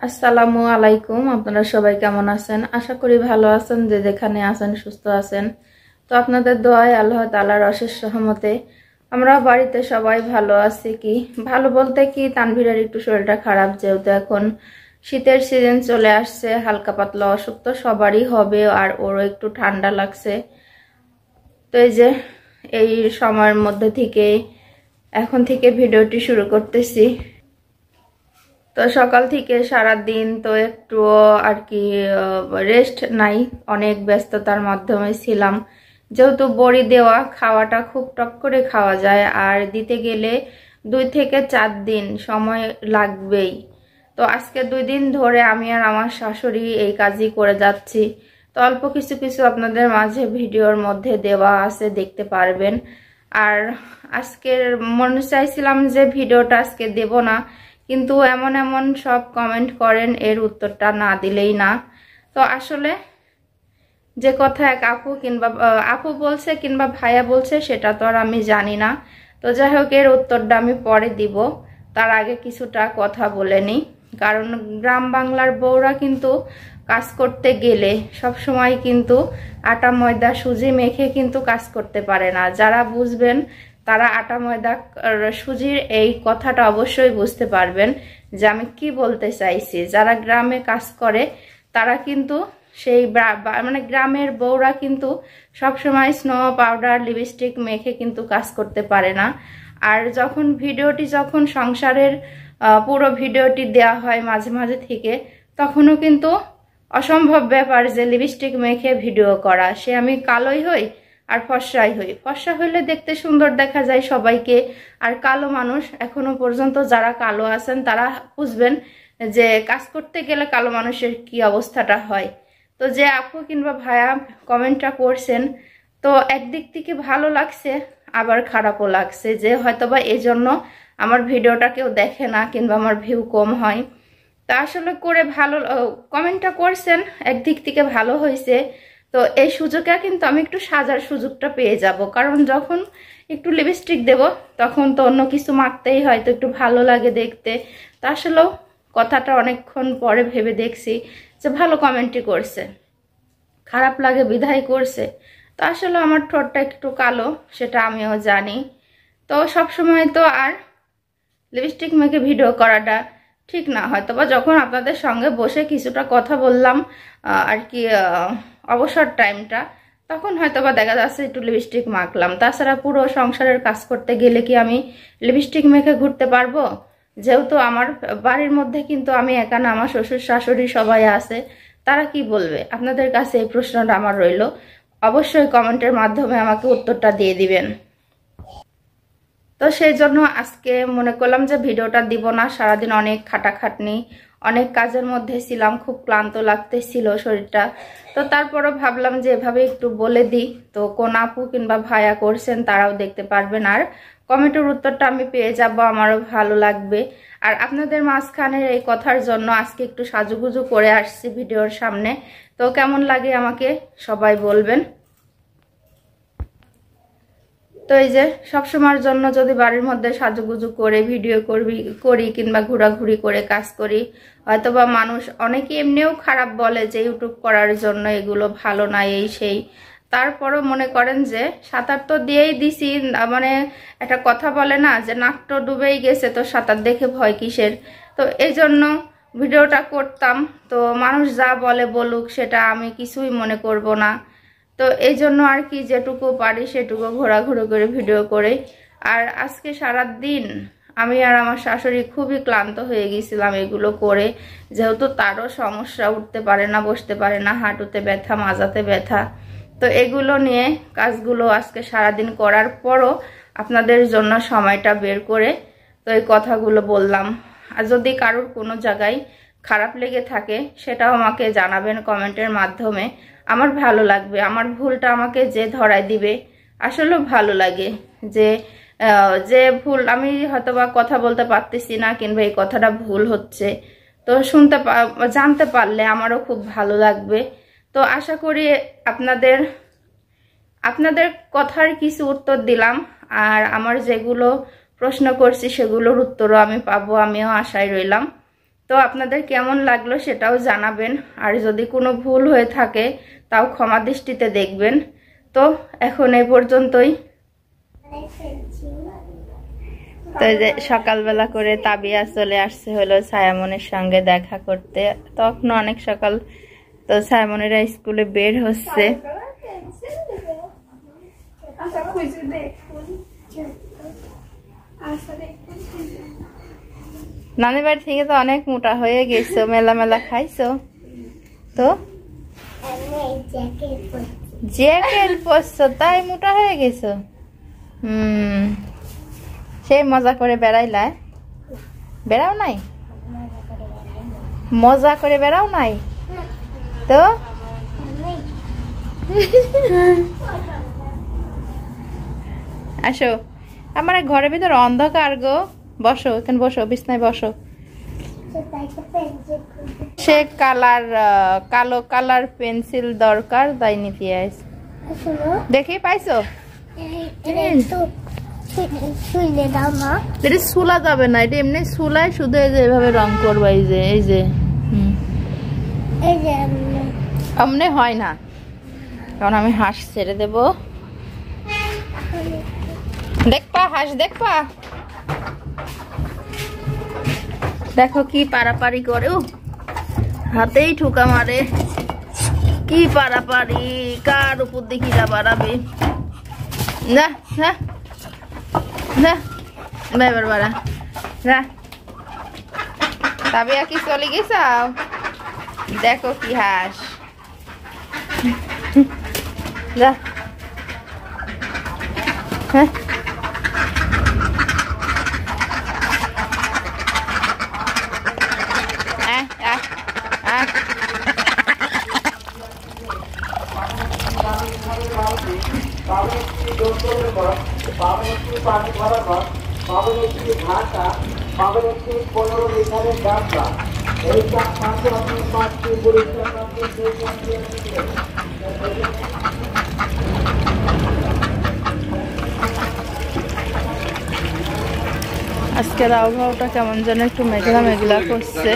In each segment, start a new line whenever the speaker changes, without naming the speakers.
আসসালামু আলাইকুম। আপনারা সবাই কেমন আছেন? আশা করি ভালো আছেন, যে যেখানে আছেন সুস্থ আছেন। তো আপনাদের দোয়ায় আল্লাহ তাআলার অশেষ রহমতে আমরা বাড়িতে সবাই ভালো আছি। কি ভালো বলতে কি, তানভীরের একটু শরীরটা খারাপ, যেহেতু এখন শীতের সিজন চলে আসছে। হালকা পাতলা অসুখ তো সবারই হবে, আর ওরও একটু ঠান্ডা লাগছে। তো এই যে এই সময়ের মধ্যে থেকে এখন থেকে ভিডিওটি শুরু করতেছি। তো সকাল থেকে সারা দিন তো একটু আর কি রেস্ট নাই, অনেক ব্যস্ততার মাধ্যমে ছিলাম। যেহেতু বড়ি দেওয়া খাওয়াটা খুব টক করে খাওয়া যায়, আর দিতে গেলে 2 থেকে 4 দিন সময় লাগবেই। তো আজকে 2 দিন ধরে আমি আর আমার শাশুড়ি এই কাজই করে যাচ্ছি। তো অল্প কিছু কিছু আপনাদের মাঝে ভিডিওর মধ্যে দেওয়া আছে, দেখতে পারবেন। আর আজকের মনে চাইছিলাম যে ভিডিওটা আজকে দেব না, কিন্তু এমন এমন সব কমেন্ট করেন, এর উত্তরটা না দিলেই না। তো আসলে যে কথা এক আপু বলছে কিংবা ভাইয়া বলছে, সেটা তো আর আমি জানি না। তো যাই হোক, এর উত্তরটা আমি পরে দিব। তার আগে কিছুটা কথা বলে নিই। কারণ গ্রাম বাংলার বউরা কিন্তু কাজ করতে গেলে সব সময় কিন্তু আটা ময়দা সুজি মেখে কিন্তু কাজ করতে পারে না। যারা বুঝবেন তারা আটা ময়দা সুজির এই কথাটা অবশ্যই বুঝতে পারবেন যে আমি কি বলতে চাইছি। যারা গ্রামে কাজ করে তারা কিন্তু সেই মানে গ্রামের বউরা কিন্তু সবসময় স্নো পাউডার লিপস্টিক মেখে কিন্তু কাজ করতে পারে না। আর যখন সংসারের পুরো ভিডিওটি দেওয়া হয় মাঝে মাঝে থেকে, তখনও কিন্তু অসম্ভব ব্যাপার যে লিপস্টিক মেখে ভিডিও করা। সে আমি কালোই হই আর ফর্সাই হই। ফর্সা হইলে দেখতে সুন্দর দেখা যায় সবাইকে। আর কালো মানুষ, এখনো পর্যন্ত যারা কালো আছেন তারা বুঝবেন যে কাজ করতে গেলে কালো মানুষের কি অবস্থাটা হয়। তো যে আপু কিংবা ভাইয়া কমেন্টটা করছেন, তো একদিক থেকে ভালো লাগছে, আবার খারাপও লাগছে যে হয়তোবা এই জন্য আমার ভিডিওটা কেউ দেখে না কিংবা আমার ভিউ কম হয়। তা আসলে করে ভালো কমেন্টটা করছেন, একদিক থেকে ভালো হয়েছে। তো এই সুযোগে কিন্তু আমি একটু সাজার সুযোগটা পেয়ে যাব, কারণ যখন একটু লিপস্টিক দেব তখন তো অন্য কিছু মাখতেই হয়, তো একটু ভালো লাগে দেখতে। তা আসলেও কথাটা অনেকক্ষণ পরে ভেবে দেখছি যে ভালো কমেন্টই করছে, খারাপ লাগে বিধায় করছে। তো আসলে আমার ঠোঁটটা একটু কালো, সেটা আমিও জানি। তো সব সময় তো আর লিপস্টিক মেখে ভিডিও করাটা ঠিক না। হয়তো বা যখন আপনাদের সঙ্গে বসে কিছুটা কথা বললাম আর কি অবসর টাইমটা, তখন হয়তো বা দেখা যাচ্ছে একটু লিপস্টিক মাখলাম। তাছাড়া পুরো সংসারের কাজ করতে গেলে কি আমি লিপস্টিক মেখে ঘুরতে পারবো? যেহেতু আমার বাড়ির মধ্যে কিন্তু আমি একা না, আমার শ্বশুর শাশুড়ি সবাই আছে। তারা কি বলবে? আপনাদের কাছে এই প্রশ্নটা আমার রইল। অবশ্যই কমেন্টের মাধ্যমে আমাকে উত্তরটা দিয়ে দিবেন। তো সেই জন্য আজকে মনে করলাম যে ভিডিওটা দিব না। সারাদিন অনেক খাটাখাটনি, অনেক কাজের মধ্যে ছিলাম, খুব ক্লান্ত লাগতেছিল শরীরটা। তো তারপরও ভাবলাম যে এভাবে একটু বলে দিই, তো কোন আপু কিংবা ভাইয়া করছেন তারাও দেখতে পারবেন, আর কমেন্টের উত্তরটা আমি পেয়ে যাব, আমারও ভালো লাগবে। আর আপনাদের মাঝখানের এই কথার জন্য আজকে একটু সাজুগুজু করে আসছি ভিডিওর সামনে। তো কেমন লাগে আমাকে সবাই বলবেন। তো এই যে সবসময়ের জন্য যদি বাড়ির মধ্যে সাজুগুজু করে ভিডিও করি কিংবা ঘোরাঘুরি করে কাজ করি, হয়তোবা মানুষ অনেকে এমনিও খারাপ বলে যে ইউটিউব করার জন্য এগুলো ভালো না, এই সেই। তারপরও মনে করেন যে সাঁতার তো দিয়েই দিছি, মানে একটা কথা বলে না যে নাক তো ডুবেই গেছে, তো সাঁতার দেখে ভয় কিসের। তো এই জন্য ভিডিওটা করতাম। তো মানুষ যা বলে বলুক, সেটা আমি কিছুই মনে করব না। তো এই জন্য আর কি যেটুকু পারি সেটুকু ঘোরাঘুরি করে ভিডিও করে। আর আজকে সারা দিন আমি আর আমার শাশুড়ি খুবই ক্লান্ত হয়ে গেছিলাম এগুলো করে। যেহেতু তারও সমস্যা, উঠতে পারে না, বসতে পারে না, হাঁটুতে ব্যথা, মাজাতে ব্যথা। তো এগুলো নিয়ে কাজগুলো আজকে সারাদিন করার পরও আপনাদের জন্য সময়টা বের করে তো এই কথাগুলো বললাম। আর যদি কারোর কোনো জায়গায় খারাপ লেগে থাকে সেটাও আমাকে জানাবেন কমেন্টের মাধ্যমে, আমার ভালো লাগবে। আমার ভুলটা আমাকে যে ধরায় দিবে, আসলেও ভালো লাগে যে যে ভুল আমি হয়তোবা কথা বলতে পারতেছি না কিংবা এই কথাটা ভুল হচ্ছে, তো জানতে পারলে আমারও খুব ভালো লাগবে। তো আশা করি আপনাদের আপনাদের কথার কিছু উত্তর দিলাম, আর আমার যেগুলো প্রশ্ন করছি সেগুলোর উত্তরও আমি পাবো, আমিও আশায় রইলাম। তো আপনাদের কেমন লাগলো সেটাও জানাবেন, আর যদি কোনো ভুল হয়ে থাকে তাও ক্ষমা দৃষ্টিতে দেখবেন। তো এখন এই পর্যন্তই। তো যে সকালবেলা করে তাবিয়া চলে আসছে হলো সায়ামনের সঙ্গে দেখা করতে, তখন অনেক সকাল। তো সায়ামনেরা স্কুলে বের হচ্ছে। নানি বাড়ি থেকে তো অনেক মোটা হয়ে গেছো, মেলা মেলা খাইছো। তো জ্যাকেট পরছো তাই মোটা হয়ে গেছো। সেই মজা করে বেড়াইলা? বেড়াও নাই? মজা করে বেড়াও নাই? তো আসো, আমার ঘরের ভিতর অন্ধকার গো। বসো এখানে, বসো বিছনায় বসো। সে কালো কালার পেন্সিল দরকার, তাই নিতে আইস। দেখি পাইছো? এটা সুলা যাবে না, এটা এমনি সুলায় শুধু এই যে এভাবে রং করবা। এই যে এমনি হয় না। কারণ আমি হাঁস ছেড়ে দেব, দেখবা হাঁস দেখবা। দেখো কি পারাপারি করে, হাতেই ঠুকা মারে। কি পারাপারি, কার উপর দেখিরা বাড়াবে। না না না এবার বাড়া না। তবে কি চলে গেছাও? দেখো কি হাঁস। যা হ্যাঁ আজকের আবহাওয়াটা কেমন যেন একটু মেঘলা মেঘলা করছে।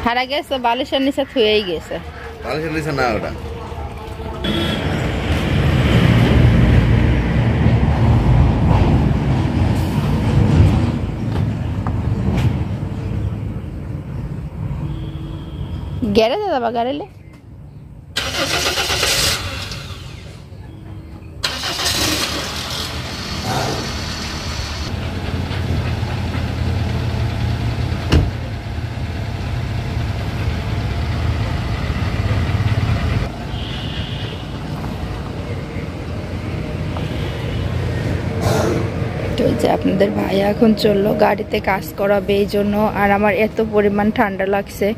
হারা গেছে, বালিশের নিচে থুয়েই গেছে। বালিশের নিচে না, ওটা গ্যারেজে যাবা গাড়িলে। যে আপনাদের ভাই এখন চললো গাড়িতে কাজ করাবে এই জন্য। আর আমার এত পরিমাণ ঠান্ডা লাগছে,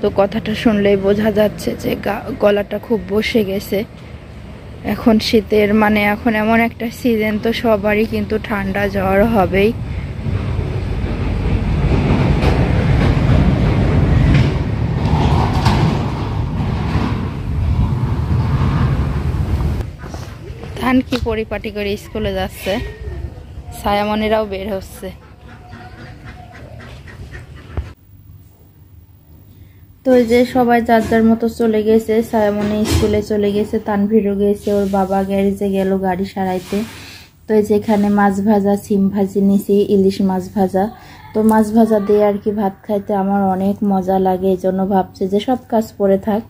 তো কথাটা শুনলেই বোঝা যাচ্ছে যে গলাটা খুব বসে গেছে। এখন শীতের মানে এখন এমন একটা সিজন, তো সবারই কিন্তু ঠান্ডা জ্বর হবেই। ধান কি পরিপাটি করে স্কুলে যাচ্ছে, ছায়ামণিরাও বের হচ্ছে। তো যে সবাই যার যার মতো চলে গেছে। ছায়ামণি স্কুলে চলে গেছে, তানভীরও গেছে, ওর বাবা গ্যারেজে গেল গাড়ি সারাইতে। তো যেখানে মাছ ভাজা, সিম ভাজি নিছি, ইলিশ মাছ ভাজা। তো মাছ ভাজা দিয়ে আর কি ভাত খাইতে আমার অনেক মজা লাগে, এই জন্য ভাবছি যে সব কাজ পড়ে থাক,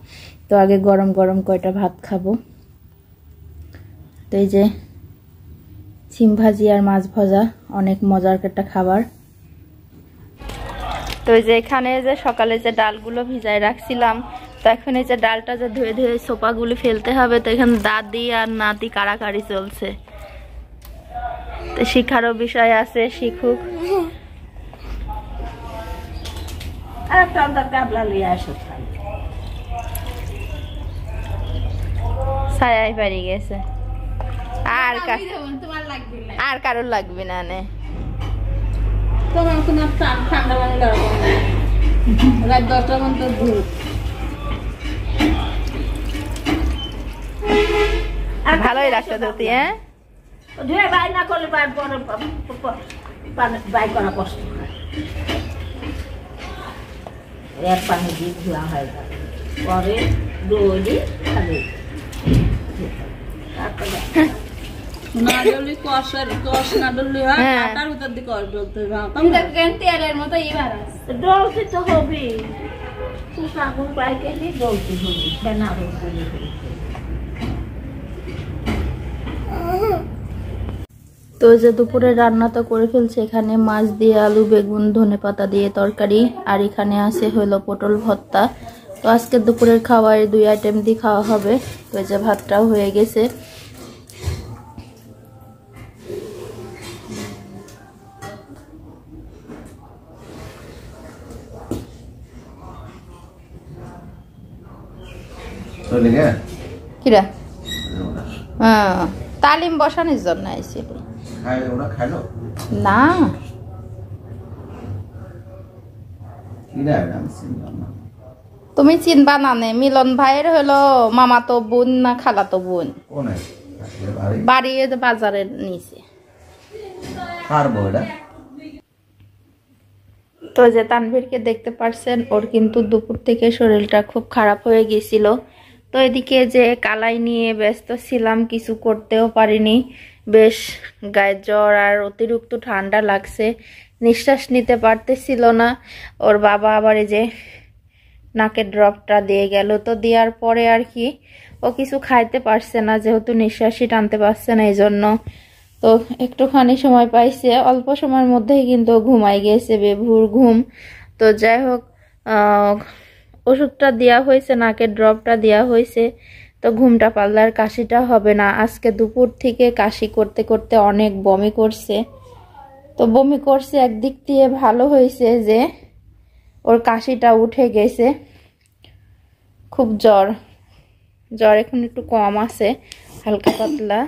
তো আগে গরম গরম কয়টা ভাত খাবো। তো এই যে সিম ভাজি আর মাছ ভাজা অনেক মজার একটা খাবার। তো এই যে এখানে যে সকালে যে ডালগুলো ভিজায় রাখছিলাম, তো এখন এই যে ডালটা যে ধুয়ে ধুয়ে সোপাগুলো ফেলতে হবে। তো এখানে দাদি আর নাতি কাড়াকাড়ি চলছে। তো শিখারও বিষয় আছে, শিখুক। ছায়াই পারি গেছে, আর কারোর লাগবে না। নে ভালোই লাগতো ধুতি। হ্যাঁ বাই না করলে বাই করা কষ্ট।
এক পানি দিয়ে ধোয়া হয় পরে দৌড়ি খালি
না ডলি কষের কষ না ডলি হয় আটার ভিতর দিয়ে কষ ডলতে
তেলের মতো এবার
ডলতে তো হবে আগুন প্রায় গেলে ডলতে হবে ফেনা রোদ
তো যে দুপুরে রান্না তো করে ফেলছে, এখানে মাছ দিয়ে আলু বেগুন ধনেপাতা দিয়ে তরকারি, আর এখানে আছে হলো পটল ভর্তা। তো আজকে দুপুরের খাওয়ার 2 আইটেম দিয়ে খাওয়া হবে। তো যে ভাতটাও হয়ে গেছে। কিরা হ্যাঁ তালিম বসানোর জন্য আইছিল না তুমি চিনবা না নে মিলন ভাইয়ের হলো মামাতো বোন না খালাতো বোন, বাড়ি বাজারের নিচে। তো যে তানভীরকে দেখতে পারছেন, ওর কিন্তু দুপুর থেকে শরীরটা খুব খারাপ হয়ে গেছিল। তো এদিকে যে কালাই নিয়ে ব্যস্ত ছিলাম, কিছু করতেও পারিনি। বেশ গায়ে জ্বর আর অতিরিক্ত ঠান্ডা লাগছে, নিঃশ্বাস নিতে পারতেছিল না। ওর বাবা আবার এই যে নাকের ড্রপটা দিয়ে গেল। তো দেওয়ার পরে আর কি ও কিছু খাইতে পারছে না, যেহেতু নিঃশ্বাসই টানতে পারছে না, এই জন্য। তো একটুখানি সময় পাইছে, অল্প সময়ের মধ্যেই কিন্তু ঘুমাই গেছে, বেভুর ঘুম। তো যাই হোক, ওষুধটা দেওয়া হয়েছে, নাকের ড্রপটা দেওয়া হয়েছে। তো ঘুমটা পারলে আর কাশিটা হবে না। আজকে দুপুর থেকে কাশি করতে করতে অনেক বমি করছে। তো বমি করছে, একদিক দিয়ে ভালো হয়েছে যে ওর কাশিটা উঠে গেছে। খুব জ্বর এখন একটু কম আছে, হালকা পাতলা।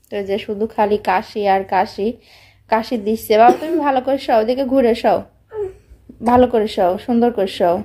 তো যে শুধু খালি কাশি আর কাশি দিচ্ছে। বাবা তুমি ভালো করে শাও, দিকে ঘুরে শাও, ভালো করে শাও, সুন্দর করে শাও।